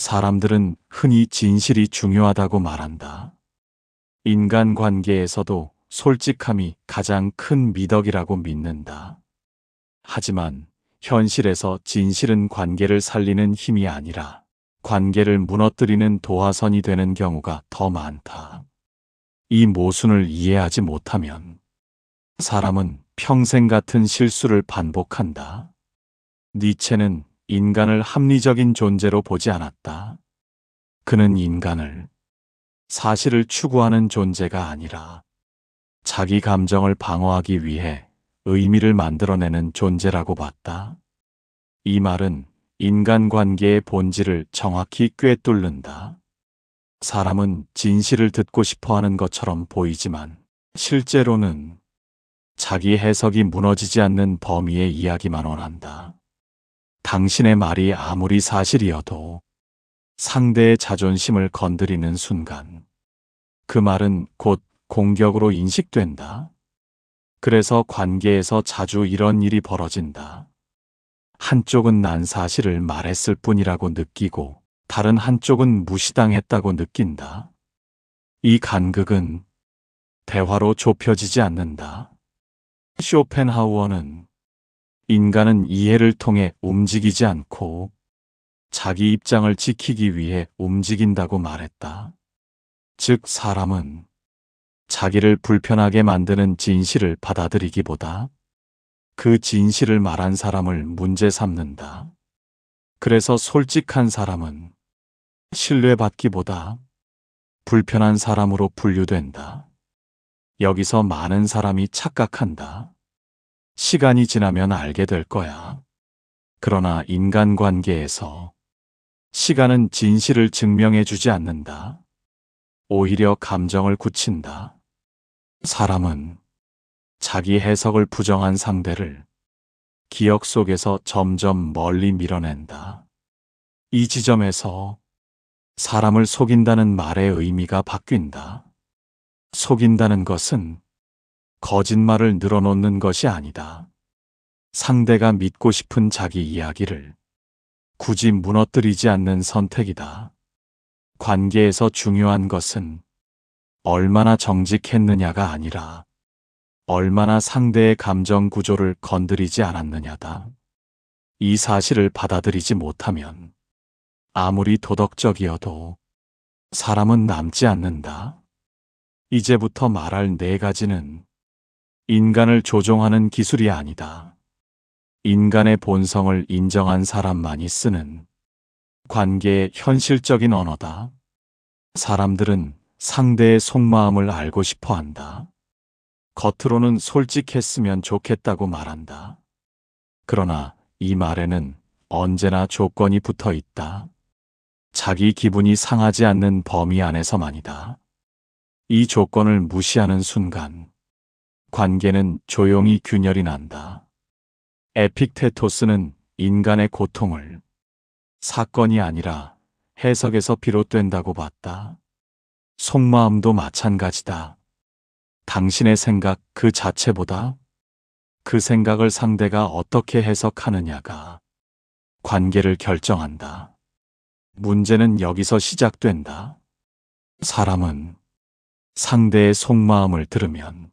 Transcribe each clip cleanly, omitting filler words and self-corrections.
사람들은 흔히 진실이 중요하다고 말한다. 인간관계에서도 솔직함이 가장 큰 미덕이라고 믿는다. 하지만 현실에서 진실은 관계를 살리는 힘이 아니라 관계를 무너뜨리는 도화선이 되는 경우가 더 많다. 이 모순을 이해하지 못하면 사람은 평생 같은 실수를 반복한다. 니체는 인간을 합리적인 존재로 보지 않았다. 그는 인간을 사실을 추구하는 존재가 아니라 자기 감정을 방어하기 위해 의미를 만들어내는 존재라고 봤다. 이 말은 인간관계의 본질을 정확히 꿰뚫는다. 사람은 진실을 듣고 싶어 하는 것처럼 보이지만 실제로는 자기 해석이 무너지지 않는 범위의 이야기만 원한다. 당신의 말이 아무리 사실이어도 상대의 자존심을 건드리는 순간 그 말은 곧 공격으로 인식된다. 그래서 관계에서 자주 이런 일이 벌어진다. 한쪽은 난 사실을 말했을 뿐이라고 느끼고 다른 한쪽은 무시당했다고 느낀다. 이 간극은 대화로 좁혀지지 않는다. 쇼펜하우어는 인간은 이해를 통해 움직이지 않고 자기 입장을 지키기 위해 움직인다고 말했다. 즉, 사람은 자기를 불편하게 만드는 진실을 받아들이기보다 그 진실을 말한 사람을 문제 삼는다. 그래서 솔직한 사람은 신뢰받기보다 불편한 사람으로 분류된다. 여기서 많은 사람이 착각한다. 시간이 지나면 알게 될 거야. 그러나 인간관계에서 시간은 진실을 증명해주지 않는다. 오히려 감정을 굳힌다. 사람은 자기 해석을 부정한 상대를 기억 속에서 점점 멀리 밀어낸다. 이 지점에서 사람을 속인다는 말의 의미가 바뀐다. 속인다는 것은 거짓말을 늘어놓는 것이 아니다. 상대가 믿고 싶은 자기 이야기를 굳이 무너뜨리지 않는 선택이다. 관계에서 중요한 것은 얼마나 정직했느냐가 아니라 얼마나 상대의 감정 구조를 건드리지 않았느냐다. 이 사실을 받아들이지 못하면 아무리 도덕적이어도 사람은 남지 않는다. 이제부터 말할 4가지는 인간을 조종하는 기술이 아니다. 인간의 본성을 인정한 사람만이 쓰는 관계의 현실적인 언어다. 사람들은 상대의 속마음을 알고 싶어 한다. 겉으로는 솔직했으면 좋겠다고 말한다. 그러나 이 말에는 언제나 조건이 붙어 있다. 자기 기분이 상하지 않는 범위 안에서만이다. 이 조건을 무시하는 순간 관계는 조용히 균열이 난다. 에픽테토스는 인간의 고통을 사건이 아니라 해석에서 비롯된다고 봤다. 속마음도 마찬가지다. 당신의 생각 그 자체보다 그 생각을 상대가 어떻게 해석하느냐가 관계를 결정한다. 문제는 여기서 시작된다. 사람은 상대의 속마음을 들으면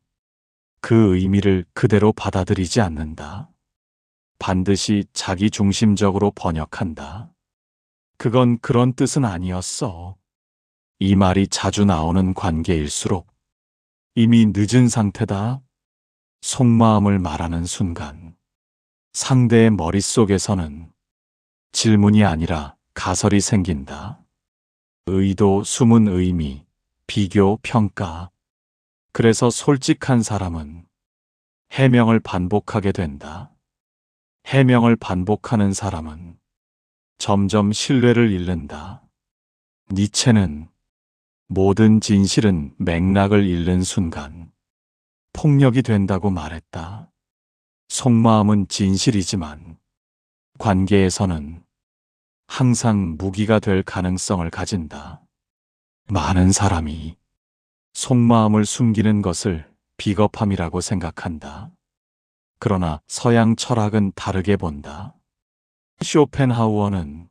그 의미를 그대로 받아들이지 않는다. 반드시 자기 중심적으로 번역한다. 그건 그런 뜻은 아니었어. 이 말이 자주 나오는 관계일수록 이미 늦은 상태다. 속마음을 말하는 순간 상대의 머릿속에서는 질문이 아니라 가설이 생긴다. 의도, 숨은 의미, 비교, 평가. 그래서 솔직한 사람은 해명을 반복하게 된다. 해명을 반복하는 사람은 점점 신뢰를 잃는다. 니체는 모든 진실은 맥락을 잃는 순간 폭력이 된다고 말했다. 속마음은 진실이지만 관계에서는 항상 무기가 될 가능성을 가진다. 많은 사람이 속마음을 숨기는 것을 비겁함이라고 생각한다. 그러나 서양 철학은 다르게 본다. 쇼펜하우어는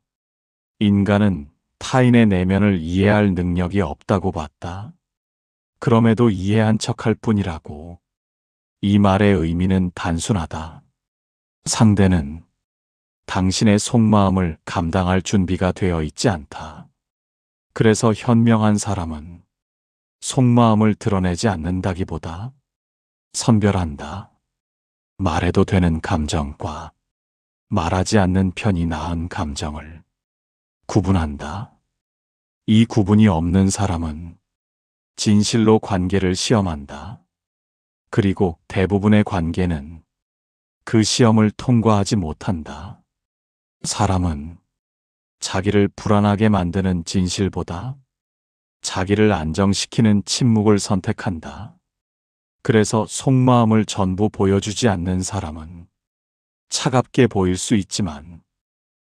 인간은 타인의 내면을 이해할 능력이 없다고 봤다. 그럼에도 이해한 척할 뿐이라고. 이 말의 의미는 단순하다. 상대는 당신의 속마음을 감당할 준비가 되어 있지 않다. 그래서 현명한 사람은 속마음을 드러내지 않는다기보다 선별한다. 말해도 되는 감정과 말하지 않는 편이 나은 감정을 구분한다. 이 구분이 없는 사람은 진실로 관계를 시험한다. 그리고 대부분의 관계는 그 시험을 통과하지 못한다. 사람은 자기를 불안하게 만드는 진실보다 자기를 안정시키는 침묵을 선택한다. 그래서 속마음을 전부 보여주지 않는 사람은 차갑게 보일 수 있지만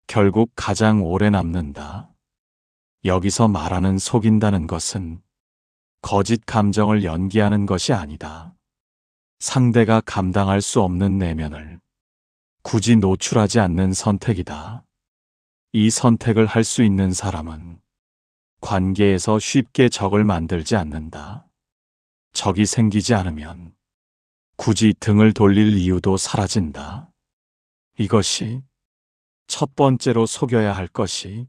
결국 가장 오래 남는다. 여기서 말하는 속인다는 것은 거짓 감정을 연기하는 것이 아니다. 상대가 감당할 수 없는 내면을 굳이 노출하지 않는 선택이다. 이 선택을 할 수 있는 사람은 관계에서 쉽게 적을 만들지 않는다. 적이 생기지 않으면 굳이 등을 돌릴 이유도 사라진다. 이것이 첫 번째로 속여야 할 것이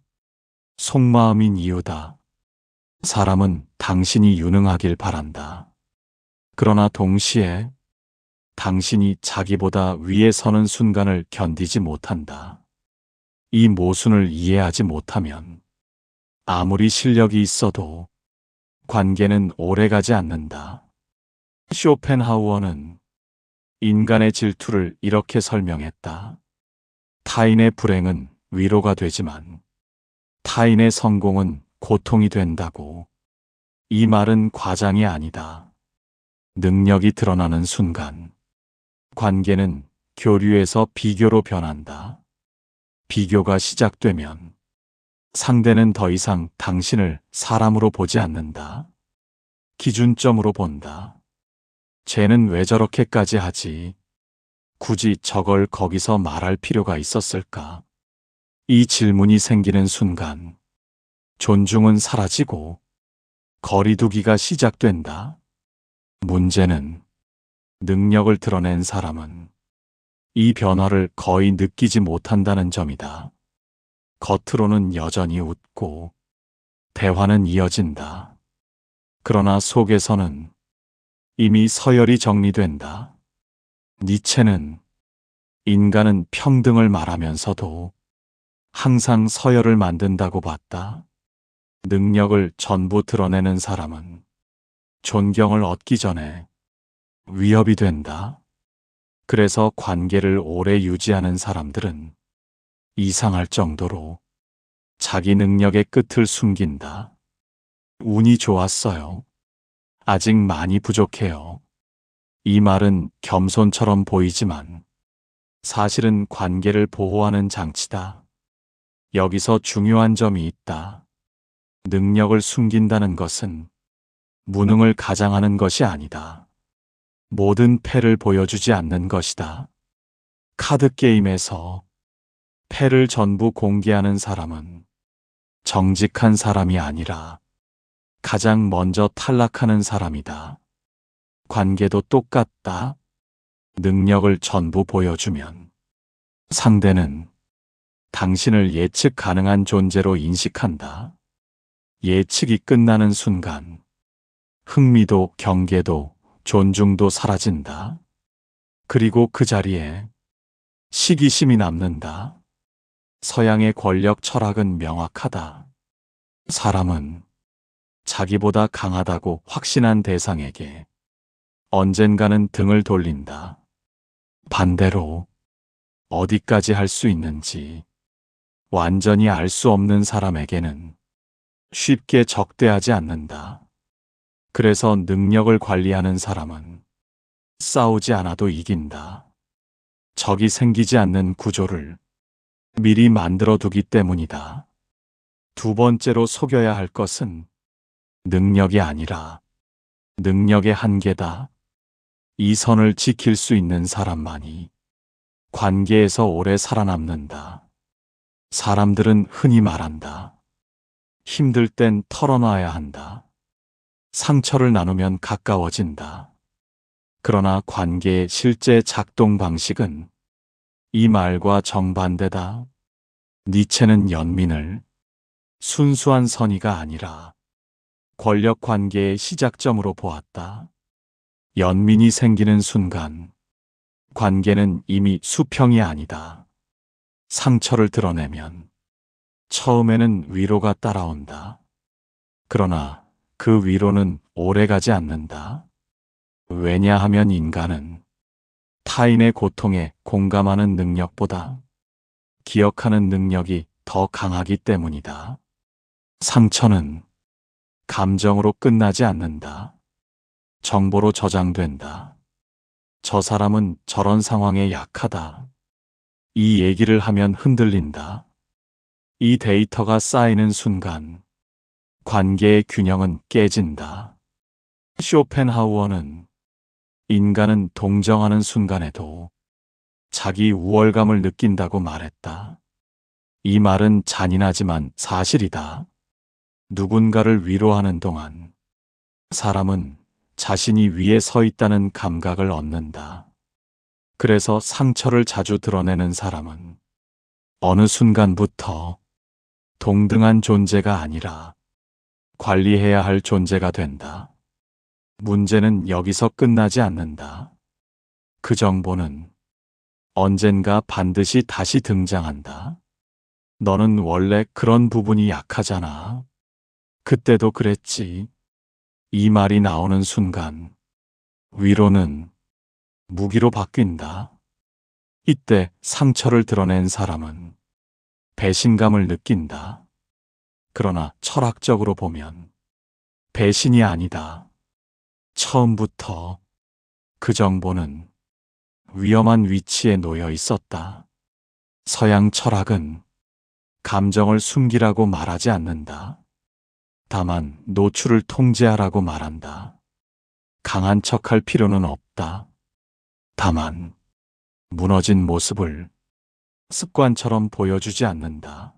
속마음인 이유다. 사람은 당신이 유능하길 바란다. 그러나 동시에 당신이 자기보다 위에 서는 순간을 견디지 못한다. 이 모순을 이해하지 못하면 아무리 실력이 있어도 관계는 오래가지 않는다. 쇼펜하우어는 인간의 질투를 이렇게 설명했다. 타인의 불행은 위로가 되지만 타인의 성공은 고통이 된다고. 이 말은 과장이 아니다. 능력이 드러나는 순간 관계는 교류에서 비교로 변한다. 비교가 시작되면 상대는 더 이상 당신을 사람으로 보지 않는다. 기준점으로 본다. 쟤는 왜 저렇게까지 하지? 굳이 저걸 거기서 말할 필요가 있었을까? 이 질문이 생기는 순간 존중은 사라지고 거리두기가 시작된다. 문제는 능력을 드러낸 사람은 이 변화를 거의 느끼지 못한다는 점이다. 겉으로는 여전히 웃고 대화는 이어진다. 그러나 속에서는 이미 서열이 정리된다. 니체는 인간은 평등을 말하면서도 항상 서열을 만든다고 봤다. 능력을 전부 드러내는 사람은 존경을 얻기 전에 위협이 된다. 그래서 관계를 오래 유지하는 사람들은 이상할 정도로 자기 능력의 끝을 숨긴다. 운이 좋았어요. 아직 많이 부족해요. 이 말은 겸손처럼 보이지만 사실은 관계를 보호하는 장치다. 여기서 중요한 점이 있다. 능력을 숨긴다는 것은 무능을 가장하는 것이 아니다. 모든 패를 보여주지 않는 것이다. 카드게임에서 패를 전부 공개하는 사람은 정직한 사람이 아니라 가장 먼저 탈락하는 사람이다. 관계도 똑같다. 능력을 전부 보여주면 상대는 당신을 예측 가능한 존재로 인식한다. 예측이 끝나는 순간 흥미도 경계도 존중도 사라진다. 그리고 그 자리에 시기심이 남는다. 서양의 권력 철학은 명확하다. 사람은 자기보다 강하다고 확신한 대상에게 언젠가는 등을 돌린다. 반대로 어디까지 할 수 있는지 완전히 알 수 없는 사람에게는 쉽게 적대하지 않는다. 그래서 능력을 관리하는 사람은 싸우지 않아도 이긴다. 적이 생기지 않는 구조를 미리 만들어 두기 때문이다. 두 번째로 속여야 할 것은 능력이 아니라 능력의 한계다. 이 선을 지킬 수 있는 사람만이 관계에서 오래 살아남는다. 사람들은 흔히 말한다. 힘들 땐 털어놔야 한다. 상처를 나누면 가까워진다. 그러나 관계의 실제 작동 방식은 이 말과 정반대다. 니체는 연민을 순수한 선의가 아니라 권력 관계의 시작점으로 보았다. 연민이 생기는 순간 관계는 이미 수평이 아니다. 상처를 드러내면 처음에는 위로가 따라온다. 그러나 그 위로는 오래가지 않는다. 왜냐하면 인간은 타인의 고통에 공감하는 능력보다 기억하는 능력이 더 강하기 때문이다. 상처는 감정으로 끝나지 않는다. 정보로 저장된다. 저 사람은 저런 상황에 약하다. 이 얘기를 하면 흔들린다. 이 데이터가 쌓이는 순간 관계의 균형은 깨진다. 쇼펜하우어는 인간은 동정하는 순간에도 자기 우월감을 느낀다고 말했다. 이 말은 잔인하지만 사실이다. 누군가를 위로하는 동안 사람은 자신이 위에 서 있다는 감각을 얻는다. 그래서 상처를 자주 드러내는 사람은 어느 순간부터 동등한 존재가 아니라 관리해야 할 존재가 된다. 문제는 여기서 끝나지 않는다. 그 정보는 언젠가 반드시 다시 등장한다. 너는 원래 그런 부분이 약하잖아. 그때도 그랬지. 이 말이 나오는 순간 위로는 무기로 바뀐다. 이때 상처를 드러낸 사람은 배신감을 느낀다. 그러나 철학적으로 보면 배신이 아니다. 처음부터 그 정보는 위험한 위치에 놓여 있었다. 서양 철학은 감정을 숨기라고 말하지 않는다. 다만 노출을 통제하라고 말한다. 강한 척할 필요는 없다. 다만 무너진 모습을 습관처럼 보여주지 않는다.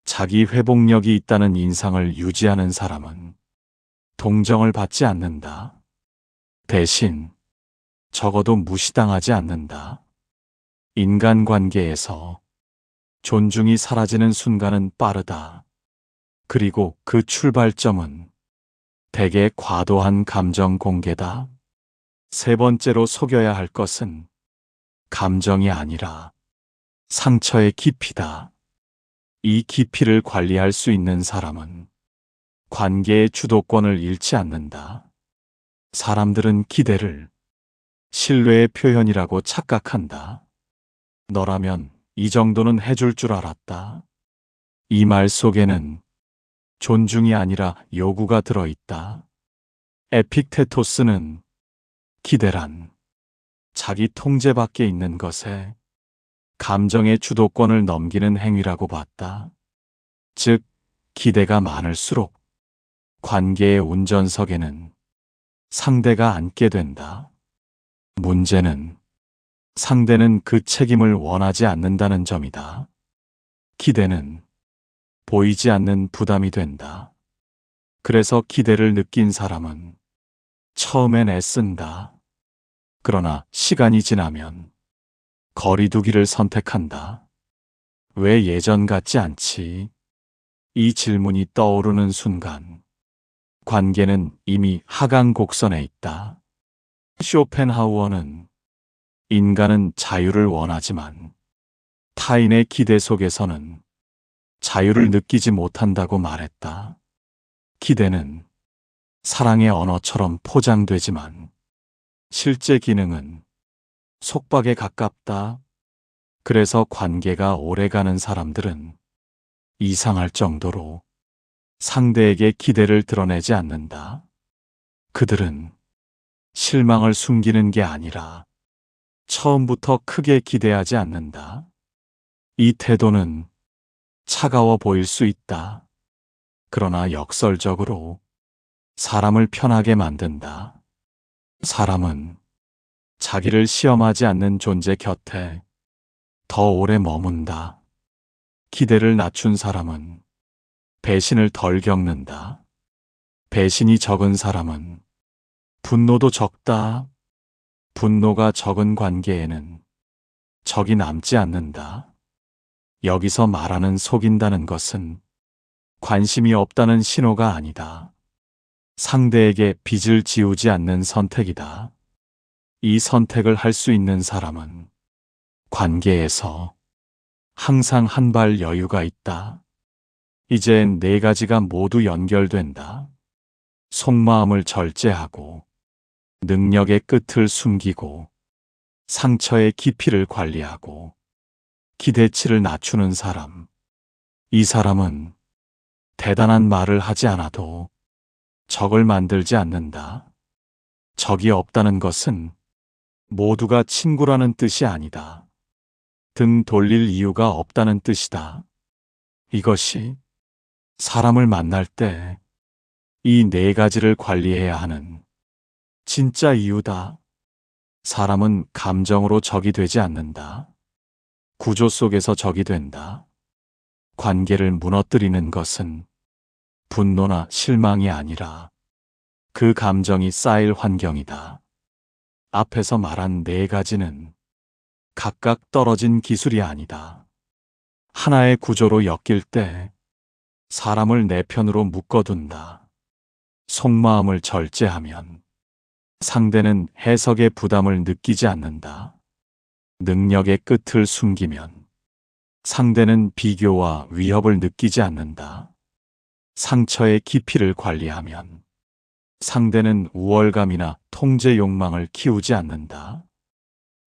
자기 회복력이 있다는 인상을 유지하는 사람은 동정을 받지 않는다. 대신 적어도 무시당하지 않는다. 인간관계에서 존중이 사라지는 순간은 빠르다. 그리고 그 출발점은 대개 과도한 감정 공개다. 세 번째로 속여야 할 것은 감정이 아니라 상처의 깊이다. 이 깊이를 관리할 수 있는 사람은 관계의 주도권을 잃지 않는다. 사람들은 기대를 신뢰의 표현이라고 착각한다. 너라면 이 정도는 해줄 줄 알았다. 이 말 속에는 존중이 아니라 요구가 들어있다. 에픽테토스는 기대란 자기 통제 밖에 있는 것에 감정의 주도권을 넘기는 행위라고 봤다. 즉, 기대가 많을수록 관계의 운전석에는 상대가 앉게 된다. 문제는 상대는 그 책임을 원하지 않는다는 점이다. 기대는 보이지 않는 부담이 된다. 그래서 기대를 느낀 사람은 처음엔 애쓴다. 그러나 시간이 지나면 거리두기를 선택한다. 왜 예전 같지 않지? 이 질문이 떠오르는 순간 관계는 이미 하강 곡선에 있다. 쇼펜하우어는 인간은 자유를 원하지만 타인의 기대 속에서는 자유를 느끼지 못한다고 말했다. 기대는 사랑의 언어처럼 포장되지만 실제 기능은 속박에 가깝다. 그래서 관계가 오래가는 사람들은 이상할 정도로 상대에게 기대를 드러내지 않는다. 그들은 실망을 숨기는 게 아니라 처음부터 크게 기대하지 않는다. 이 태도는 차가워 보일 수 있다. 그러나 역설적으로 사람을 편하게 만든다. 사람은 자기를 시험하지 않는 존재 곁에 더 오래 머문다. 기대를 낮춘 사람은 배신을 덜 겪는다. 배신이 적은 사람은 분노도 적다. 분노가 적은 관계에는 적이 남지 않는다. 여기서 말하는 속인다는 것은 관심이 없다는 신호가 아니다. 상대에게 빚을 지우지 않는 선택이다. 이 선택을 할 수 있는 사람은 관계에서 항상 한 발 여유가 있다. 이제 네 가지가 모두 연결된다. 속마음을 절제하고, 능력의 끝을 숨기고, 상처의 깊이를 관리하고, 기대치를 낮추는 사람. 이 사람은 대단한 말을 하지 않아도 적을 만들지 않는다. 적이 없다는 것은 모두가 친구라는 뜻이 아니다. 등 돌릴 이유가 없다는 뜻이다. 이것이 사람을 만날 때 이 네 가지를 관리해야 하는 진짜 이유다. 사람은 감정으로 적이 되지 않는다. 구조 속에서 적이 된다. 관계를 무너뜨리는 것은 분노나 실망이 아니라 그 감정이 쌓일 환경이다. 앞에서 말한 네 가지는 각각 떨어진 기술이 아니다. 하나의 구조로 엮일 때 사람을 내 편으로 묶어둔다. 속마음을 절제하면 상대는 해석의 부담을 느끼지 않는다. 능력의 끝을 숨기면 상대는 비교와 위협을 느끼지 않는다. 상처의 깊이를 관리하면 상대는 우월감이나 통제 욕망을 키우지 않는다.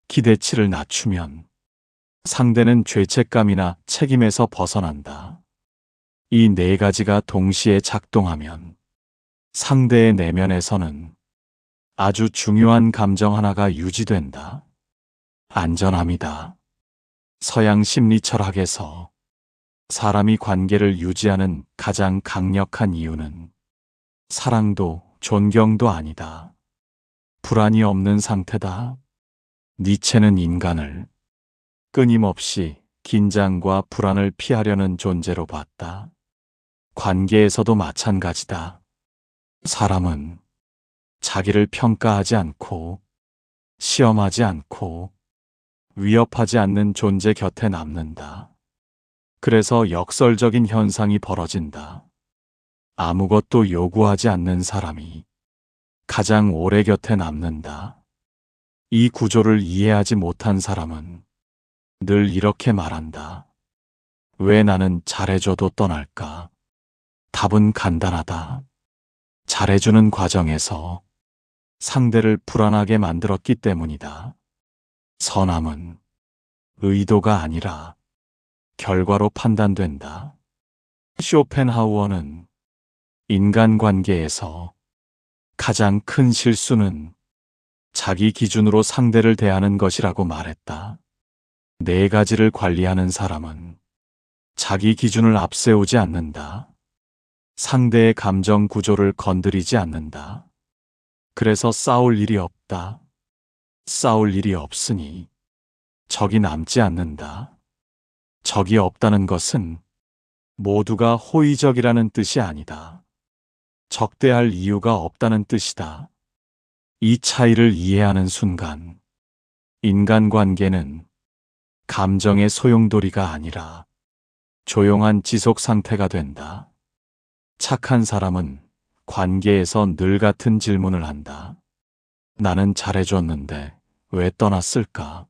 기대치를 낮추면 상대는 죄책감이나 책임에서 벗어난다. 이 네 가지가 동시에 작동하면 상대의 내면에서는 아주 중요한 감정 하나가 유지된다. 안전함이다. 서양 심리 철학에서 사람이 관계를 유지하는 가장 강력한 이유는 사랑도 존경도 아니다. 불안이 없는 상태다. 니체는 인간을 끊임없이 긴장과 불안을 피하려는 존재로 봤다. 관계에서도 마찬가지다. 사람은 자기를 평가하지 않고 시험하지 않고 위협하지 않는 존재 곁에 남는다. 그래서 역설적인 현상이 벌어진다. 아무것도 요구하지 않는 사람이 가장 오래 곁에 남는다. 이 구조를 이해하지 못한 사람은 늘 이렇게 말한다. 왜 나는 잘해줘도 떠날까? 답은 간단하다. 잘해주는 과정에서 상대를 불안하게 만들었기 때문이다. 선함은 의도가 아니라 결과로 판단된다. 쇼펜하우어는 인간관계에서 가장 큰 실수는 자기 기준으로 상대를 대하는 것이라고 말했다. 네 가지를 관리하는 사람은 자기 기준을 앞세우지 않는다. 상대의 감정 구조를 건드리지 않는다. 그래서 싸울 일이 없다. 싸울 일이 없으니 적이 남지 않는다. 적이 없다는 것은 모두가 호의적이라는 뜻이 아니다. 적대할 이유가 없다는 뜻이다. 이 차이를 이해하는 순간 인간관계는 감정의 소용돌이가 아니라 조용한 지속 상태가 된다. 착한 사람은 관계에서 늘 같은 질문을 한다. 나는 잘해줬는데 왜 떠났을까?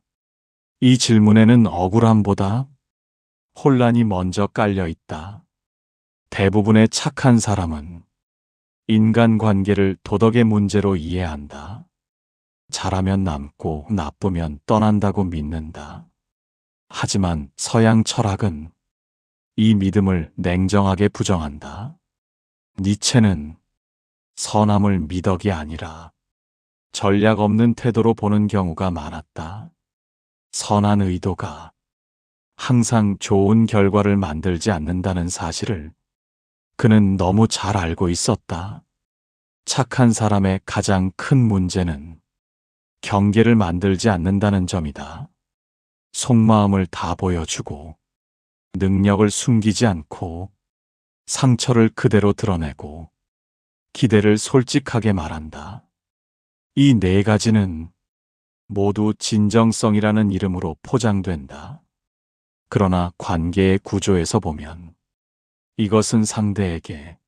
이 질문에는 억울함보다 혼란이 먼저 깔려 있다. 대부분의 착한 사람은 인간관계를 도덕의 문제로 이해한다. 잘하면 남고 나쁘면 떠난다고 믿는다. 하지만 서양 철학은 이 믿음을 냉정하게 부정한다. 니체는 선함을 미덕이 아니라 전략 없는 태도로 보는 경우가 많았다. 선한 의도가 항상 좋은 결과를 만들지 않는다는 사실을 그는 너무 잘 알고 있었다. 착한 사람의 가장 큰 문제는 경계를 만들지 않는다는 점이다. 속마음을 다 보여주고 능력을 숨기지 않고 상처를 그대로 드러내고 기대를 솔직하게 말한다. 이 네 가지는 모두 진정성이라는 이름으로 포장된다. 그러나 관계의 구조에서 보면 이것은 상대에게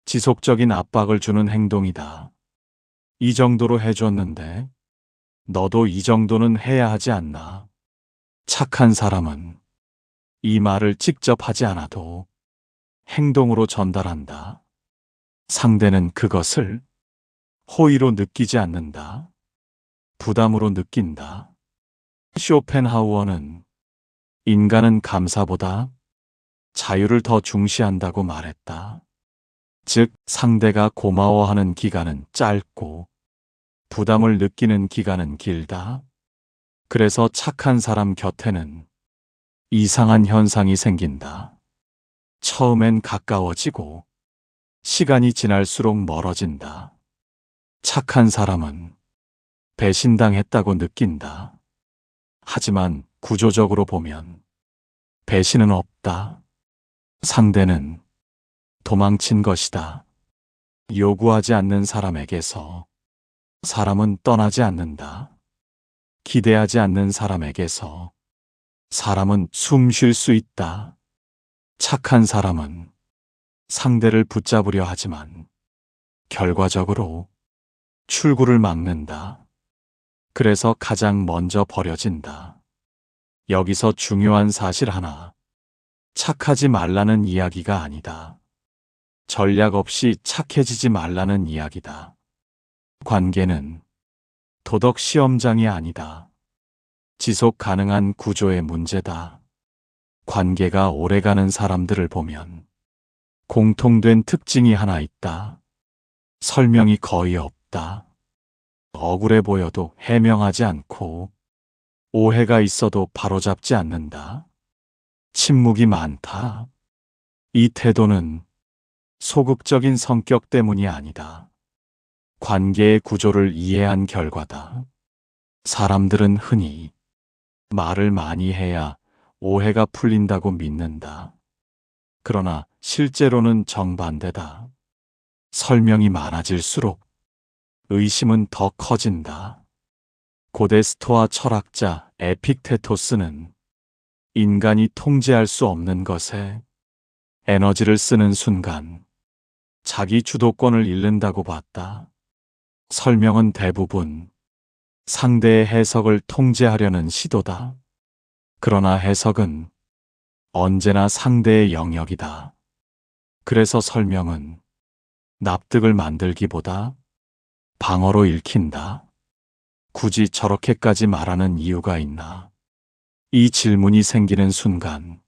지속적인 압박을 주는 행동이다. 이 정도로 해줬는데 너도 이 정도는 해야 하지 않나? 착한 사람은 이 말을 직접 하지 않아도 행동으로 전달한다. 상대는 그것을 호의로 느끼지 않는다. 부담으로 느낀다. 쇼펜하우어는 인간은 감사보다 자유를 더 중시한다고 말했다. 즉, 상대가 고마워하는 기간은 짧고 부담을 느끼는 기간은 길다. 그래서 착한 사람 곁에는 이상한 현상이 생긴다. 처음엔 가까워지고 시간이 지날수록 멀어진다. 착한 사람은 배신당했다고 느낀다. 하지만 구조적으로 보면 배신은 없다. 상대는 도망친 것이다. 요구하지 않는 사람에게서 사람은 떠나지 않는다. 기대하지 않는 사람에게서 사람은 숨 쉴 수 있다. 착한 사람은 상대를 붙잡으려 하지만 결과적으로 출구를 막는다. 그래서 가장 먼저 버려진다. 여기서 중요한 사실 하나. 착하지 말라는 이야기가 아니다. 전략 없이 착해지지 말라는 이야기다. 관계는 도덕 시험장이 아니다. 지속 가능한 구조의 문제다. 관계가 오래가는 사람들을 보면 공통된 특징이 하나 있다. 설명이 거의 없다. 억울해 보여도 해명하지 않고 오해가 있어도 바로잡지 않는다. 침묵이 많다. 이 태도는 소극적인 성격 때문이 아니다. 관계의 구조를 이해한 결과다. 사람들은 흔히 말을 많이 해야 오해가 풀린다고 믿는다. 그러나 실제로는 정반대다. 설명이 많아질수록 의심은 더 커진다. 고대 스토아 철학자 에픽테토스는 인간이 통제할 수 없는 것에 에너지를 쓰는 순간 자기 주도권을 잃는다고 봤다. 설명은 대부분 상대의 해석을 통제하려는 시도다. 그러나 해석은 언제나 상대의 영역이다. 그래서 설명은 납득을 만들기보다 방어로 읽힌다. 굳이 저렇게까지 말하는 이유가 있나? 이 질문이 생기는 순간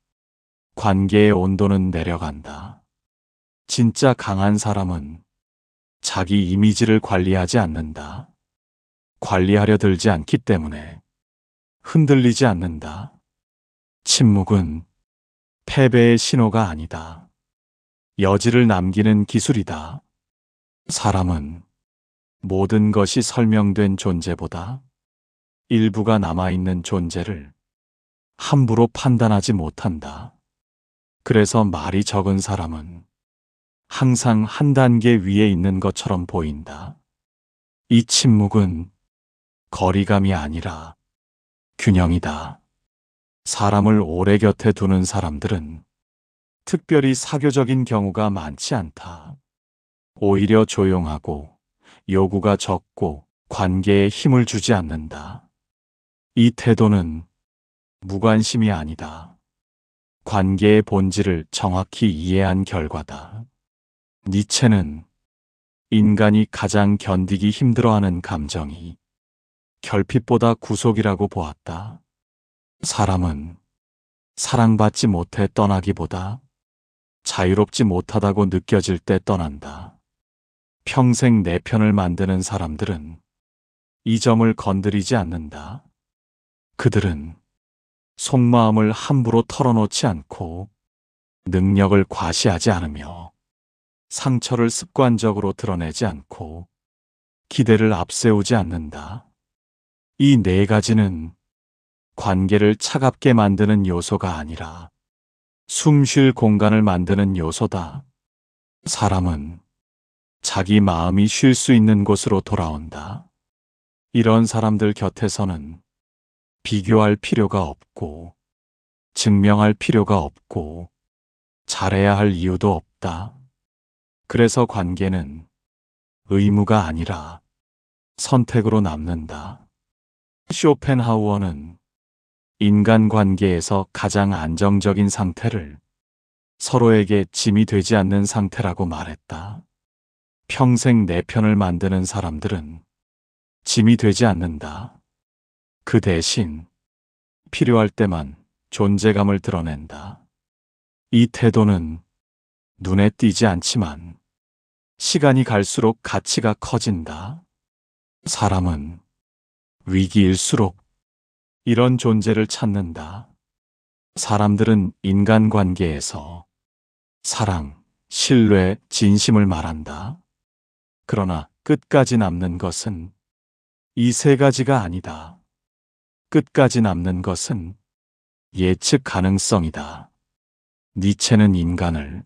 관계의 온도는 내려간다. 진짜 강한 사람은 자기 이미지를 관리하지 않는다. 관리하려 들지 않기 때문에 흔들리지 않는다. 침묵은 패배의 신호가 아니다. 여지를 남기는 기술이다. 사람은 모든 것이 설명된 존재보다 일부가 남아있는 존재를 함부로 판단하지 못한다. 그래서 말이 적은 사람은 항상 한 단계 위에 있는 것처럼 보인다. 이 침묵은 거리감이 아니라 균형이다. 사람을 오래 곁에 두는 사람들은 특별히 사교적인 경우가 많지 않다. 오히려 조용하고 요구가 적고 관계에 힘을 주지 않는다. 이 태도는 무관심이 아니다. 관계의 본질을 정확히 이해한 결과다. 니체는 인간이 가장 견디기 힘들어하는 감정이 결핍보다 구속이라고 보았다. 사람은 사랑받지 못해 떠나기보다 자유롭지 못하다고 느껴질 때 떠난다. 평생 내 편을 만드는 사람들은 이 점을 건드리지 않는다. 그들은 속마음을 함부로 털어놓지 않고 능력을 과시하지 않으며 상처를 습관적으로 드러내지 않고 기대를 앞세우지 않는다. 이 네 가지는 관계를 차갑게 만드는 요소가 아니라 숨쉴 공간을 만드는 요소다. 사람은 자기 마음이 쉴 수 있는 곳으로 돌아온다. 이런 사람들 곁에서는 비교할 필요가 없고, 증명할 필요가 없고, 잘해야 할 이유도 없다. 그래서 관계는 의무가 아니라 선택으로 남는다. 쇼펜하우어는 인간관계에서 가장 안정적인 상태를 서로에게 짐이 되지 않는 상태라고 말했다. 평생 내 편을 만드는 사람들은 짐이 되지 않는다. 그 대신 필요할 때만 존재감을 드러낸다. 이 태도는 눈에 띄지 않지만 시간이 갈수록 가치가 커진다. 사람은 위기일수록 이런 존재를 찾는다. 사람들은 인간관계에서 사랑, 신뢰, 진심을 말한다. 그러나 끝까지 남는 것은 이 세 가지가 아니다. 끝까지 남는 것은 예측 가능성이다. 니체는 인간을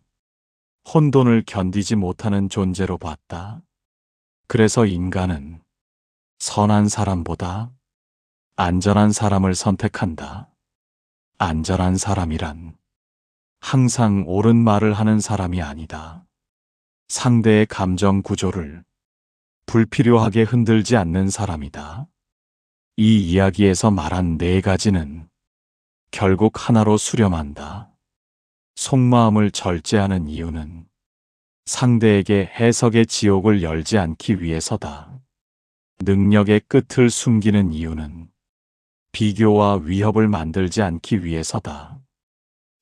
혼돈을 견디지 못하는 존재로 봤다. 그래서 인간은 선한 사람보다 안전한 사람을 선택한다. 안전한 사람이란 항상 옳은 말을 하는 사람이 아니다. 상대의 감정 구조를 불필요하게 흔들지 않는 사람이다. 이 이야기에서 말한 네 가지는 결국 하나로 수렴한다. 속마음을 절제하는 이유는 상대에게 해석의 지옥을 열지 않기 위해서다. 능력의 끝을 숨기는 이유는 비교와 위협을 만들지 않기 위해서다.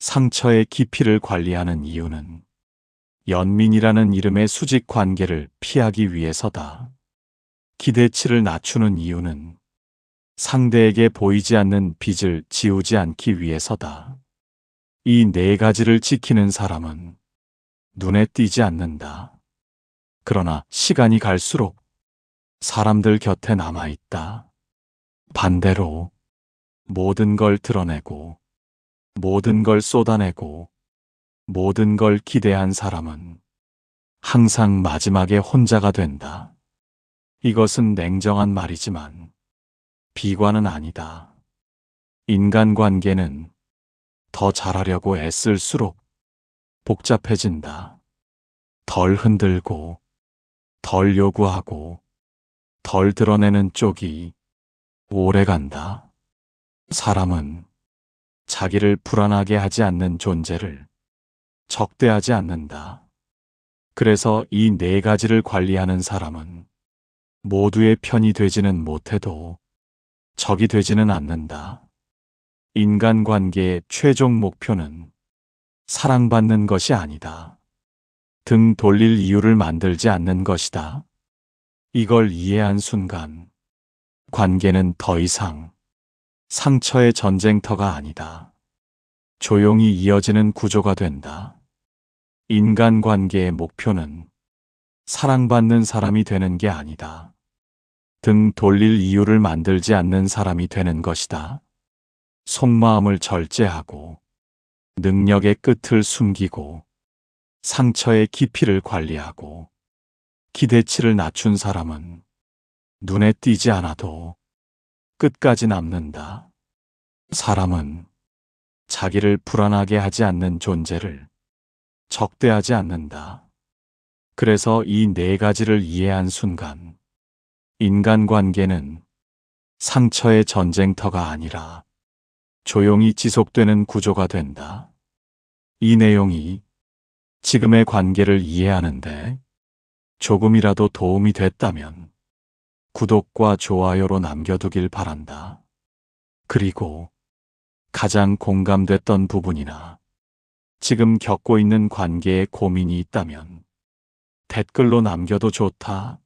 상처의 깊이를 관리하는 이유는 연민이라는 이름의 수직 관계를 피하기 위해서다. 기대치를 낮추는 이유는 상대에게 보이지 않는 빚을 지우지 않기 위해서다. 이 네 가지를 지키는 사람은 눈에 띄지 않는다. 그러나 시간이 갈수록 사람들 곁에 남아있다. 반대로 모든 걸 드러내고 모든 걸 쏟아내고 모든 걸 기대한 사람은 항상 마지막에 혼자가 된다. 이것은 냉정한 말이지만 비관은 아니다. 인간관계는 더 잘하려고 애쓸수록 복잡해진다. 덜 흔들고 덜 요구하고 덜 드러내는 쪽이 오래 간다. 사람은 자기를 불안하게 하지 않는 존재를 적대하지 않는다. 그래서 이 네 가지를 관리하는 사람은 모두의 편이 되지는 못해도 적이 되지는 않는다. 인간관계의 최종 목표는 사랑받는 것이 아니다. 등 돌릴 이유를 만들지 않는 것이다. 이걸 이해한 순간 관계는 더 이상 상처의 전쟁터가 아니다. 조용히 이어지는 구조가 된다. 인간관계의 목표는 사랑받는 사람이 되는 게 아니다. 등 돌릴 이유를 만들지 않는 사람이 되는 것이다. 속마음을 절제하고 능력의 끝을 숨기고 상처의 깊이를 관리하고 기대치를 낮춘 사람은 눈에 띄지 않아도 끝까지 남는다. 사람은 자기를 불안하게 하지 않는 존재를 적대하지 않는다. 그래서 이 네 가지를 이해한 순간 인간관계는 상처의 전쟁터가 아니라 조용히 지속되는 구조가 된다. 이 내용이 지금의 관계를 이해하는데 조금이라도 도움이 됐다면 구독과 좋아요로 남겨두길 바란다. 그리고 가장 공감됐던 부분이나 지금 겪고 있는 관계에 고민이 있다면 댓글로 남겨도 좋다.